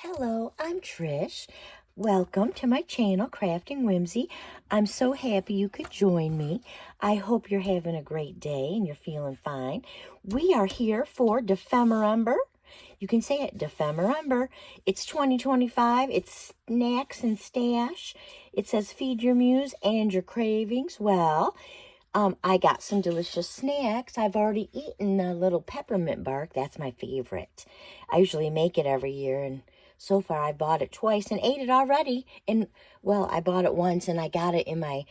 Hello, I'm Trish. Welcome to my channel, Crafting Whimsy. I'm so happy you could join me. I hope you're having a great day and you're feeling fine. We are here for Dephemerember. You can say it, Dephemerember. It's 2025. It's snacks and stash. It says feed your muse and your cravings. Well, I got some delicious snacks. I've already eaten a little peppermint bark. That's my favorite. I usually make it every year, and so far I bought it twice and ate it already. And, well, I bought it once, and I got it in my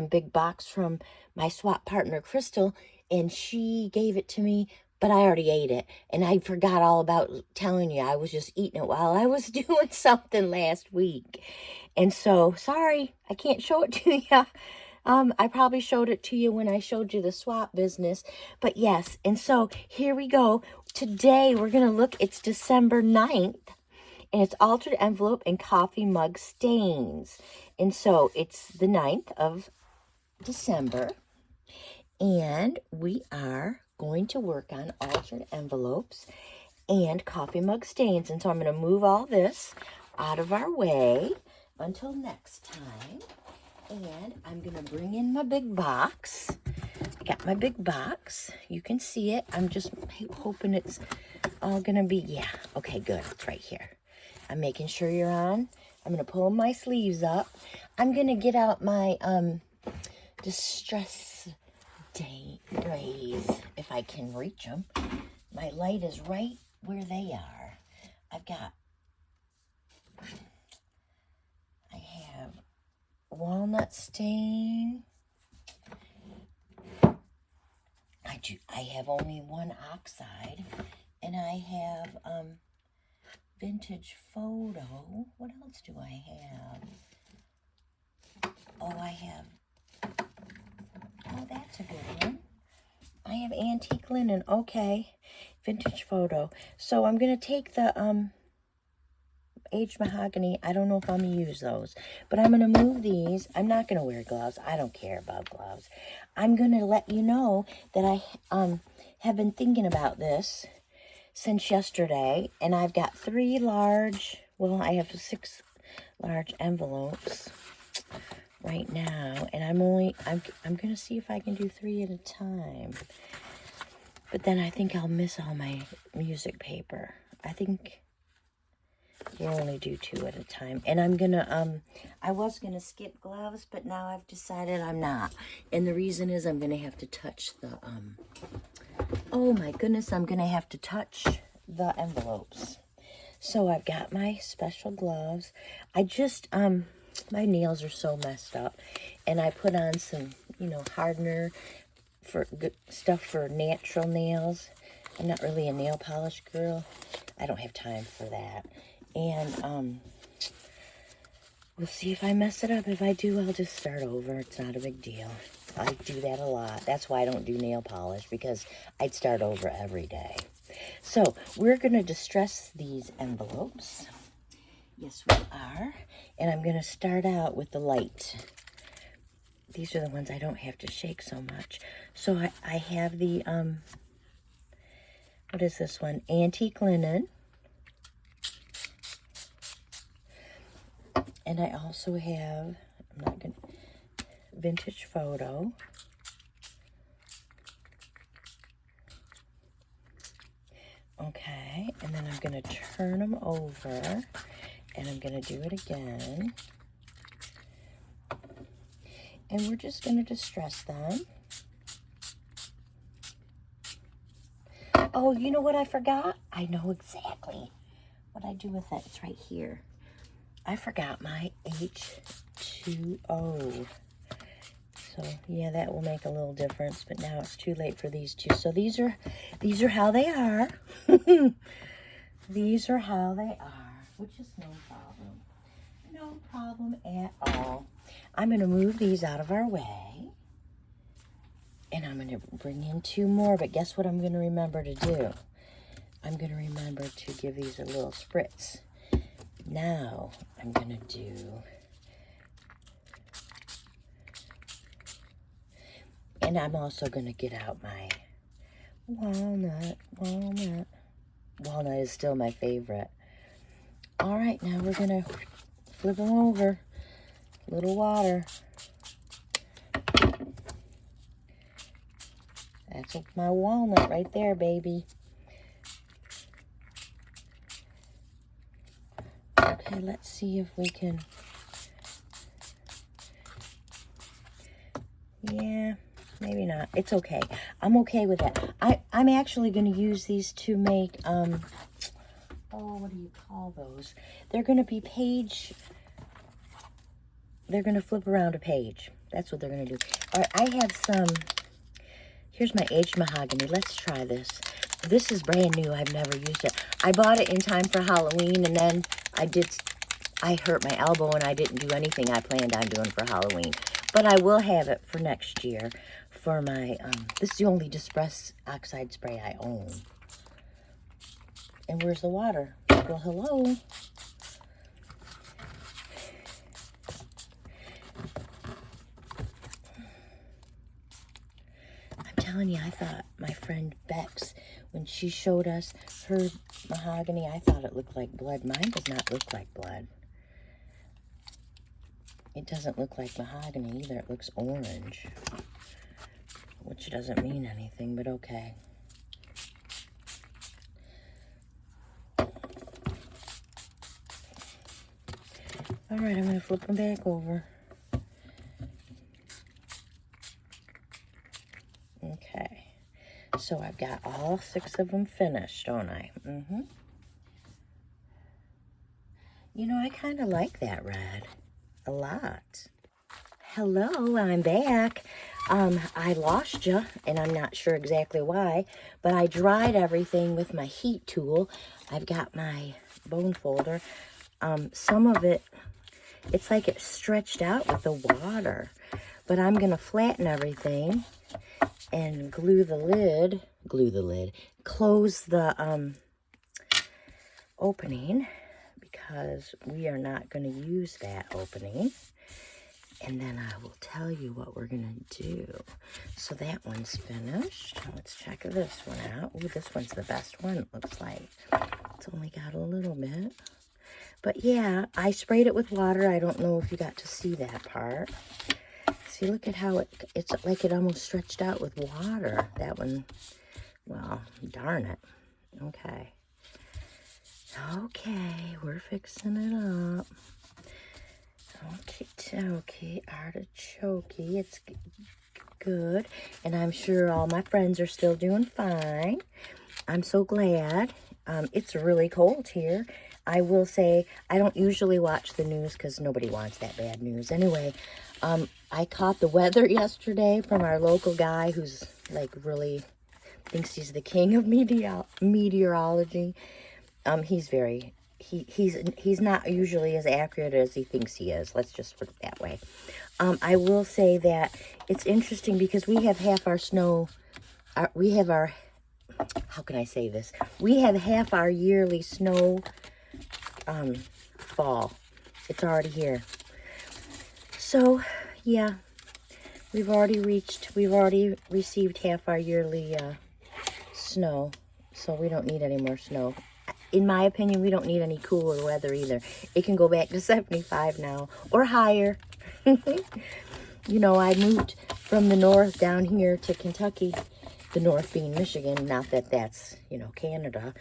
big box from my swap partner, Crystal, and she gave it to me, but I already ate it. And I forgot all about telling you. I was just eating it while I was doing something last week. And so, sorry, I can't show it to you. I probably showed it to you when I showed you the swap business, but yes, and so here we go. Today we're going to look, it's December 9th, and it's altered envelope and coffee mug stains. And so it's the 9th of December, and we are going to work on altered envelopes and coffee mug stains. And so I'm going to move all this out of our way until next time. And I'm going to bring in my big box. I got my big box. You can see it. I'm just hoping it's all going to be, yeah. Okay, good. It's right here. I'm making sure you're on. I'm going to pull my sleeves up. I'm going to get out my distress sprays if I can reach them. My light is right where they are. I have walnut stain. I have only one oxide, and I have vintage photo. What else do I have? Oh, that's a good one. I have antique linen. Okay, vintage photo. So I'm gonna take the aged mahogany. I don't know if I'm going to use those, but I'm going to move these. I'm not going to wear gloves. I don't care about gloves. I'm going to let you know that I have been thinking about this since yesterday, and I've got 3 large, well, I have 6 large envelopes right now, and I'm going to see if I can do 3 at a time, but then I think I'll miss all my music paper. I think we'll only do 2 at a time. And I'm gonna, I was gonna skip gloves, but now I've decided I'm not. And the reason is I'm gonna have to touch the, oh my goodness, I'm gonna have to touch the envelopes. So I've got my special gloves. I just, my nails are so messed up. And I put on some, hardener for good stuff for natural nails. I'm not really a nail polish girl. I don't have time for that. And we'll see if I mess it up. If I do, I'll just start over. It's not a big deal. I do that a lot. That's why I don't do nail polish, because I'd start over every day. So we're going to distress these envelopes. Yes, we are. And I'm going to start out with the light. These are the ones I don't have to shake so much. So I have the, what is this one? Antique linen. And I also have, vintage photo. Okay, and then I'm going to turn them over, and I'm going to do it again. And we're just going to distress them. Oh, you know what I forgot? I know exactly what I do with that. It's right here. I forgot my H2O. So, yeah, that will make a little difference, but now it's too late for these two. So these are how they are. These are how they are, which is no problem. No problem at all. I'm going to move these out of our way. And I'm going to bring in 2 more, but guess what I'm going to remember to do? I'm going to remember to give these a little spritz. Now, I'm going to do, and I'm also going to get out my walnut. Walnut is still my favorite. All right, now we're gonna flip them over. A little water. That's my walnut right there, baby. Okay, let's see if we can... Yeah, maybe not. It's okay. I'm okay with that. I'm actually going to use these to make, oh, what do you call those? They're going to be page... They're going to flip around a page. That's what they're going to do. All right, I have some... Here's my aged mahogany. Let's try this. This is brand new. I've never used it. I bought it in time for Halloween, and then I hurt my elbow, and I didn't do anything I planned on doing for Halloween. But I will have it for next year for my, this is the only Distress Oxide spray I own. And where's the water? Well, hello. I'm telling you, I thought my friend Bex, when she showed us her mahogany, I thought it looked like blood. Mine does not look like blood. It doesn't look like mahogany either. It looks orange, which doesn't mean anything, but okay. All right, I'm going to flip them back over. Okay, so I've got all 6 of them finished, don't I? Mm-hmm. You know, I kind of like that red a lot. Hello, I'm back. I lost you, and I'm not sure exactly why, but I dried everything with my heat tool. I've got my bone folder. Some of it, it's like it's stretched out with the water, but I'm going to flatten everything and close the opening, because we are not going to use that opening. And then I will tell you what we're going to do. So that one's finished. Let's check this one out. Ooh, this one's the best one, it looks like. It's only got a little bit. But yeah, I sprayed it with water. I don't know if you got to see that part. See, look at how it's like it almost stretched out with water. That one, well, darn it. Okay. Okay, we're fixing it up. Okay, artichoke. It's good. And I'm sure all my friends are still doing fine. I'm so glad. It's really cold here. I will say, I don't usually watch the news because nobody wants that bad news. Anyway, I caught the weather yesterday from our local guy who's like really thinks he's the king of meteorology. He's not usually as accurate as he thinks he is. Let's just put it that way. I will say that it's interesting because we have half our snow. How can I say this? We have half our yearly snow fall. It's already here. So, yeah, we've already received half our yearly snow. So we don't need any more snow. In my opinion, we don't need any cooler weather either. It can go back to 75 now or higher. You know, I moved from the north down here to Kentucky, the north being Michigan. Not that that's, you know, Canada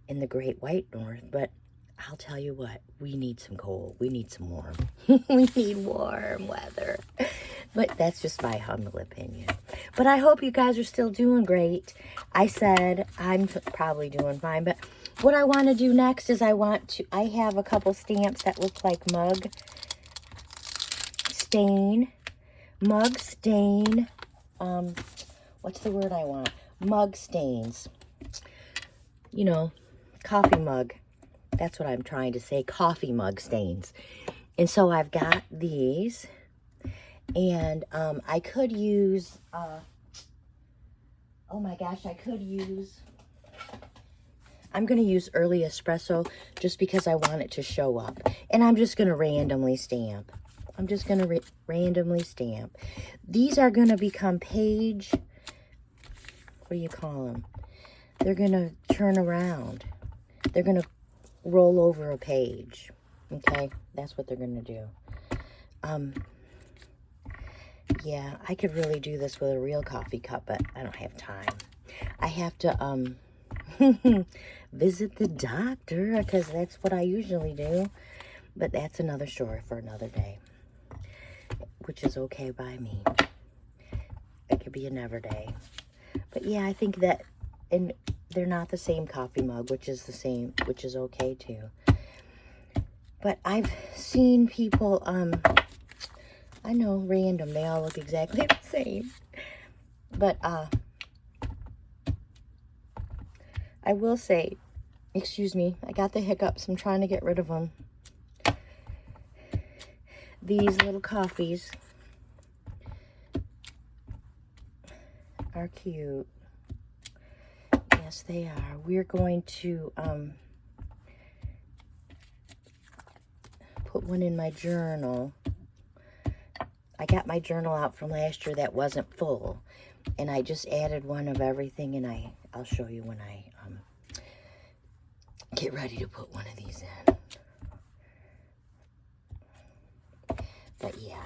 in the great white north, but I'll tell you what, we need some cold. We need some warm. We need warm weather. But that's just my humble opinion. But I hope you guys are still doing great. I said I'm probably doing fine, but what I want to do next is I have a couple stamps that look like mug stain, what's the word I want? Mug stains. You know, coffee mug. That's what I'm trying to say, coffee mug stains. And so I've got these, and I could use, oh my gosh, I'm going to use early espresso just because I want it to show up. And I'm just going to randomly stamp. These are going to become page, what do you call them? They're going to turn around. They're going to roll over a page. Okay, that's what they're going to do. Yeah, I could really do this with a real coffee cup, but I don't have time. I have to visit the doctor, because that's what I usually do. But that's another story for another day, which is okay by me. It could be another day. But yeah, I think that, and they're not the same coffee mug, which is the same, which is okay too. But I've seen people, I know, random, they all look exactly the same. But I will say, excuse me, I got the hiccups. I'm trying to get rid of them. These little coffees are cute. Yes, they are. We're going to put one in my journal. I got my journal out from last year that wasn't full, and I just added one of everything, and I'll show you when I get ready to put one of these in. But yeah.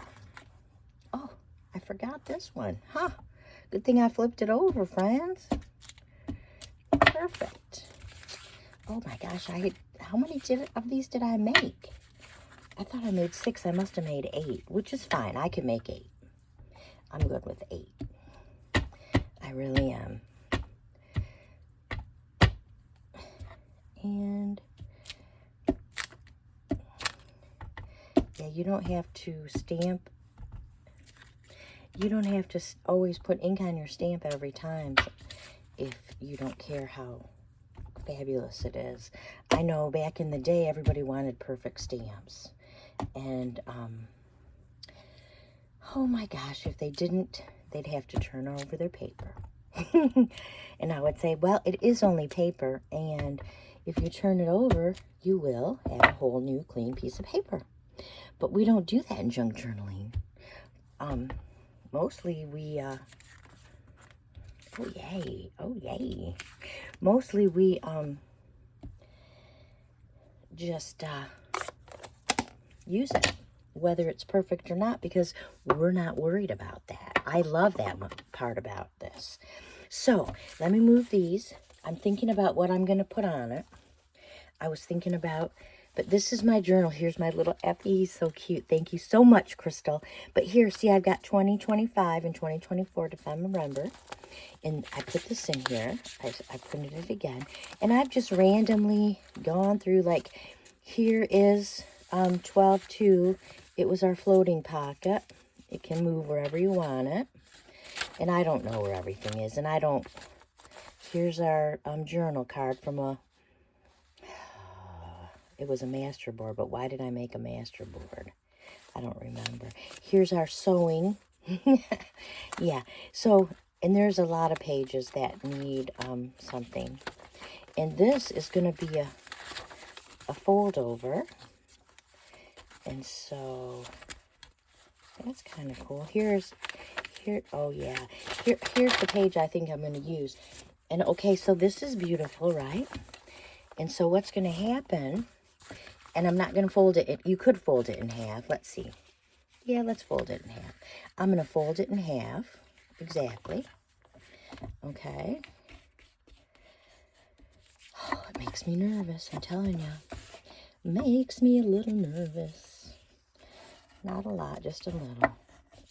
Oh, I forgot this one. Huh. Good thing I flipped it over, friends. Perfect. Oh my gosh, how many of these did I make? I thought I made 6. I must have made 8, which is fine. I can make 8. I'm good with 8. I really am. And yeah, you don't have to stamp. You don't have to always put ink on your stamp every time if you don't care how fabulous it is. I know back in the day, everybody wanted perfect stamps. And, oh my gosh, if they didn't, they'd have to turn over their paper. And I would say, well, it is only paper, and if you turn it over, you will have a whole new clean piece of paper. But we don't do that in junk journaling. Mostly we, oh yay. Mostly we, just, use it, whether it's perfect or not, because we're not worried about that. I love that part about this. So let me move these. I'm thinking about what I'm going to put on it. I was thinking about, but this is my journal. Here's my little Effie. So cute. Thank you so much, Crystal. But here, see, I've got 2025 and 2024 Dephemerember. And I put this in here. I printed it again. And I've just randomly gone through, like, here is 12-2. It was our floating pocket. It can move wherever you want it. And I don't know where everything is. And I don't... Here's our journal card from a... It was a master board, but why did I make a master board? I don't remember. Here's our sewing. Yeah, so... And there's a lot of pages that need something. And this is going to be a fold over. And so that's kind of cool. Oh yeah. Here's the page I think I'm going to use. And okay, so this is beautiful, right? And so what's going to happen, and I'm not going to fold it. You could fold it in half. Let's see. Yeah, let's fold it in half. I'm going to fold it in half. Exactly. Okay. Oh, it makes me nervous, I'm telling you. Makes me a little nervous. Not a lot, just a little.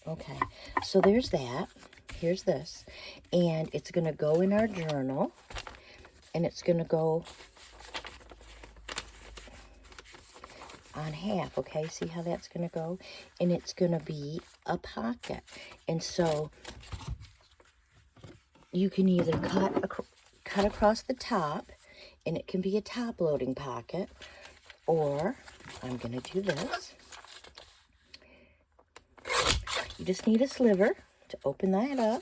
Okay, so there's that. Here's this. And it's going to go in our journal. And it's going to go on half, okay? See how that's going to go? And it's going to be a pocket. And so you can either cut across the top, and it can be a top-loading pocket, or I'm going to do this. You just need a sliver to open that up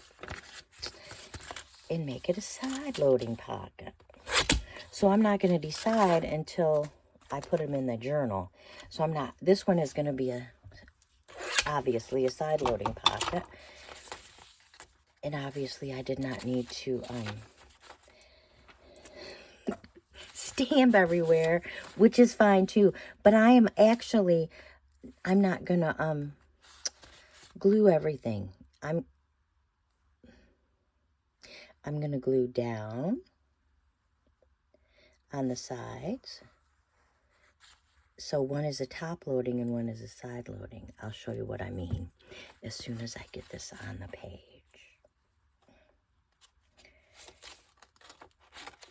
and make it a side-loading pocket. So I'm not going to decide until I put them in the journal. So I'm not, this one is going to be obviously a side-loading pocket. And obviously I did not need to stamp everywhere, which is fine too. But I'm not gonna glue everything. I'm gonna glue down on the sides. So one is a top loading and one is a side loading. I'll show you what I mean as soon as I get this on the page.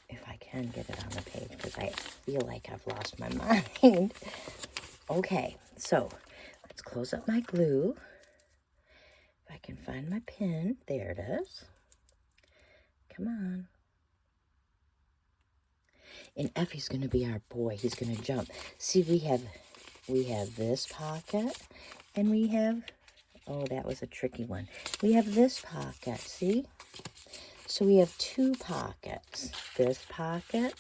If I can get it on the page, because I feel like I've lost my mind. Okay, so let's close up my glue. If I can find my pin, there it is. Come on. And Effie's going to be our boy. He's going to jump. See, we have this pocket, and we have, oh, that was a tricky one. We have this pocket, see? So we have two pockets. This pocket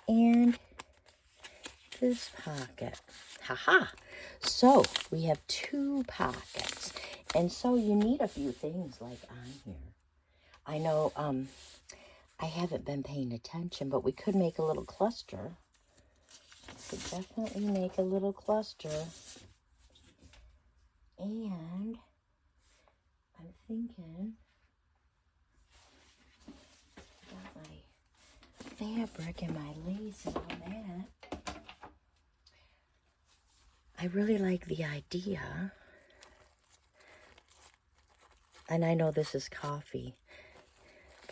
and this pocket. Ha-ha. So we have two pockets. And so you need a few things like on here. I know, I haven't been paying attention, but we could make a little cluster. We could definitely make a little cluster. And I'm thinking, got my fabric and my lace and all that. I really like the idea. And I know this is coffee,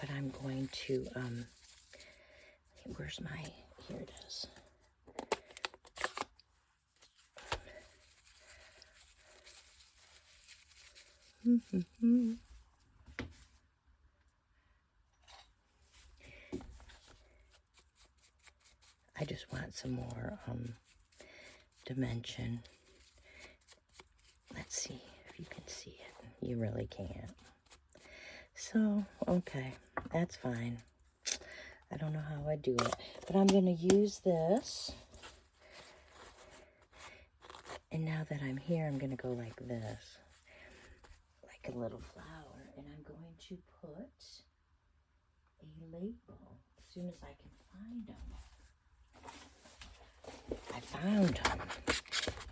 but I'm going to, where's my, here it is. I just want some more dimension. Let's see if you can see it. You really can't. So, okay, that's fine. I don't know how I do it, but I'm going to use this. And now that I'm here, I'm going to go like this, like a little flower. And I'm going to put a label as soon as I can find them. I found them.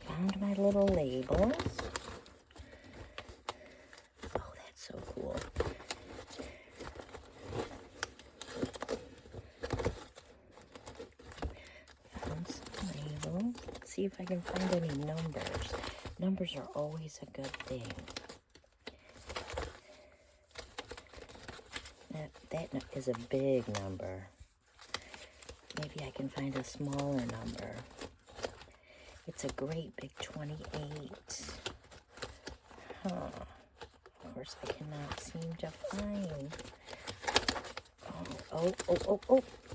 Found my little labels. Oh, that's so cool. Found some labels. Let's see if I can find any numbers. Numbers are always a good thing. That is a big number. Maybe I can find a smaller number. It's a great big 28. Huh. Of course, I cannot seem to find. Oh.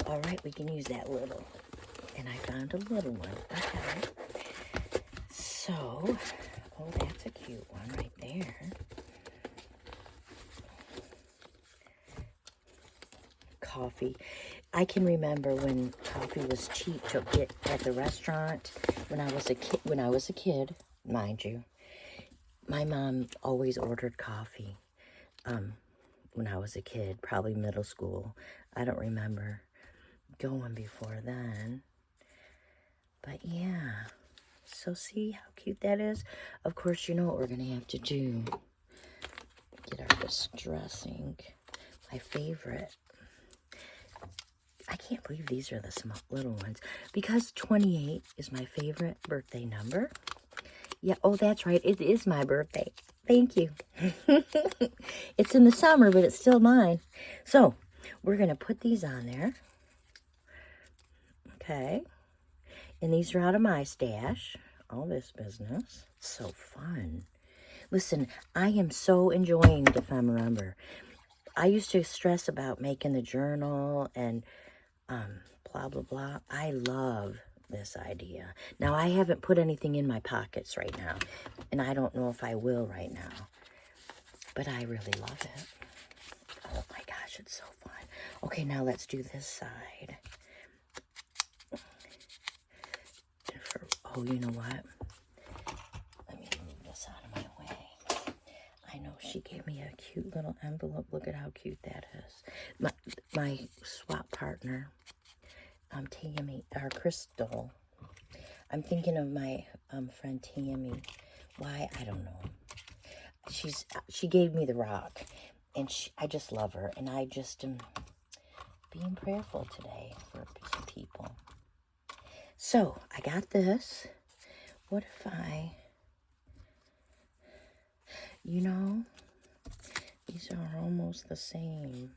All right, we can use that little. And I found a little one. Okay. So, oh, that's a cute one right there. Coffee. I can remember when coffee was cheap to get at the restaurant when I was a kid, mind you. My mom always ordered coffee when I was a kid, probably middle school. I don't remember going before then. But yeah, so see how cute that is? Of course, you know what we're going to have to do. Get our distressing, my favorite. I can't believe these are the small little ones. Because 28 is my favorite birthday number. Yeah, oh, that's right. It is my birthday. Thank you. It's in the summer, but it's still mine. So, we're going to put these on there. Okay. And these are out of my stash. All this business. So fun. Listen, I am so enjoying Dephemerember. I used to stress about making the journal and blah, blah, blah. I love this idea. Now, I haven't put anything in my pockets right now, and I don't know if I will right now, but I really love it. Oh my gosh, it's so fun. Okay, now let's do this side. Oh, you know what? Let me move this out of my way. I know she gave me a cute little envelope. Look at how cute that is. My swap partner Tammy, or Crystal. I'm thinking of my friend Tammy. Why? I don't know. She gave me the rock, and I just love her, and I just am being prayerful today for some people. So I got this. What if these are almost the same.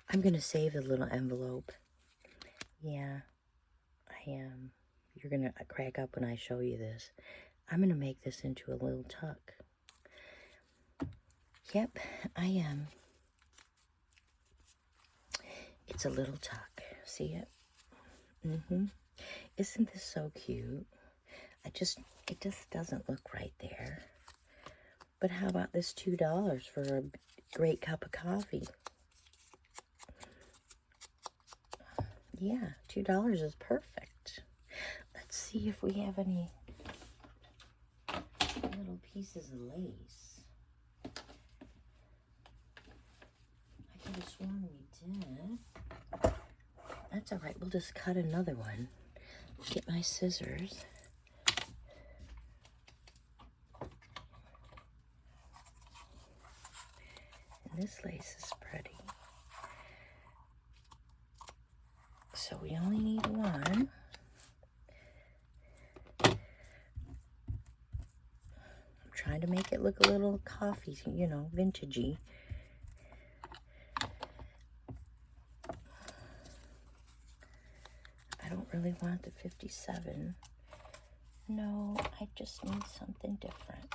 I'm gonna save the little envelope. Yeah, I am. You're gonna crack up when I show you this. I'm gonna make this into a little tuck. Yep, I am. It's a little tuck. See it? Isn't this so cute? It just doesn't look right there. But how about this $2 for a great cup of coffee? Yeah, $2 is perfect. Let's see if we have any little pieces of lace. I could have sworn we did. That's all right. We'll just cut another one. Get my scissors. And this lace is pretty. So we only need one. I'm trying to make it look a little coffee, vintagey. I don't really want the 57. No, I just need something different.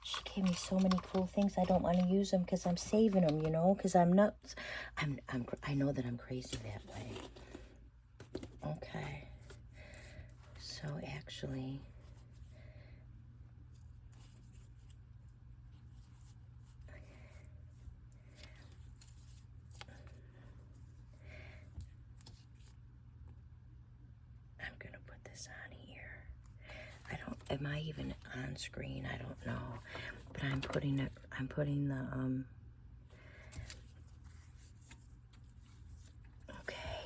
She gave me so many cool things. I don't want to use them because I'm saving them, because I'm nuts. I know that I'm crazy that way. Okay. So actually, I'm going to put this on here. Am I even on screen? I don't know. But I'm putting the, okay.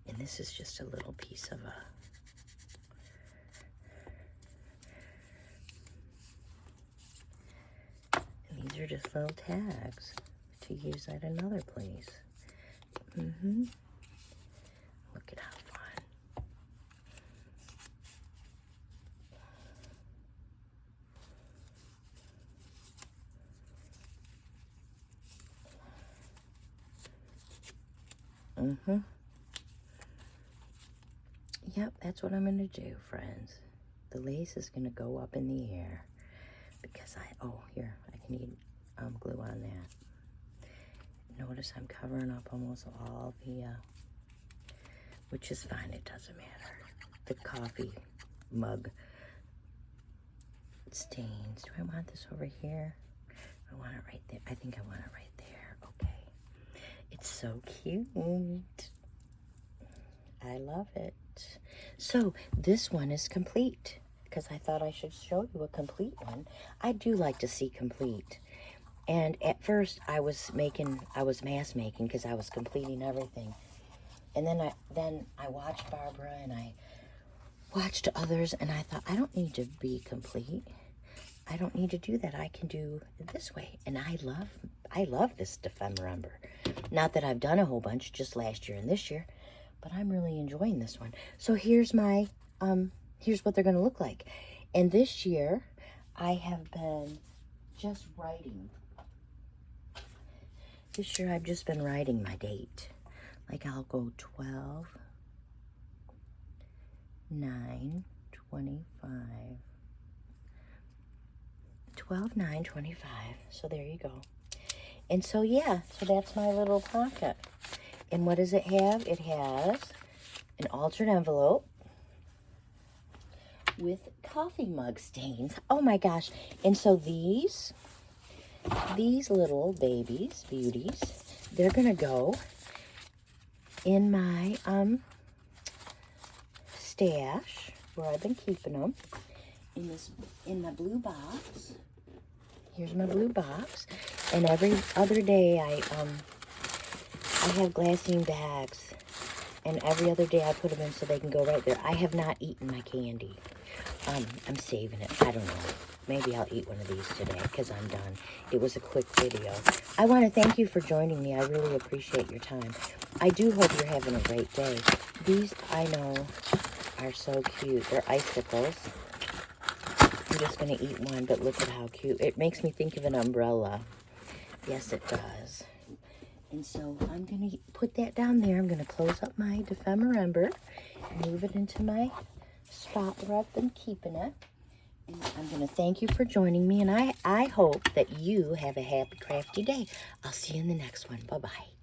And this is just a little piece of and these are just little tags to use at another place. Look at how fun. Yep, that's what I'm going to do, friends. The lace is going to go up in the air because I need glue on that. Notice I'm covering up almost all the, which is fine, it doesn't matter. The coffee mug stains. Do I want this over here? I want it right there. I think I want it right there. Okay. It's so cute. I love it. So this one is complete because I thought I should show you a complete one. I do like to see complete. And at first I was mass making because I was completing everything. And then I watched Barbara and I watched others and I thought, I don't need to be complete. I don't need to do that. I can do it this way. And I love this Dephemerember. Not that I've done a whole bunch just last year and this year, but I'm really enjoying this one. So here's my, here's what they're going to look like. And this year, I have been just writing. This year, I've just been writing my date. Like, I'll go 12, 9, 25. 12, 9, 25. So there you go. And so, yeah, so that's my little pocket. And what does it have? It has an altered envelope with coffee mug stains. Oh my gosh. And so these little babies, beauties, they're going to go in my stash where I've been keeping them in my blue box. Here's my blue box. And every other day I have glassine bags. And every other day I put them in so they can go right there. I have not eaten my candy. I'm saving it. I don't know. Maybe I'll eat one of these today because I'm done. It was a quick video. I want to thank you for joining me. I really appreciate your time. I do hope you're having a great day. These, I know, are so cute. They're icicles. I'm just going to eat one, but look at how cute. It makes me think of an umbrella. Yes, it does. And so I'm going to put that down there. I'm going to close up my Dephemerember, move it into my spot where I've been keeping it. And I'm going to thank you for joining me, and I hope that you have a happy, crafty day. I'll see you in the next one. Bye-bye.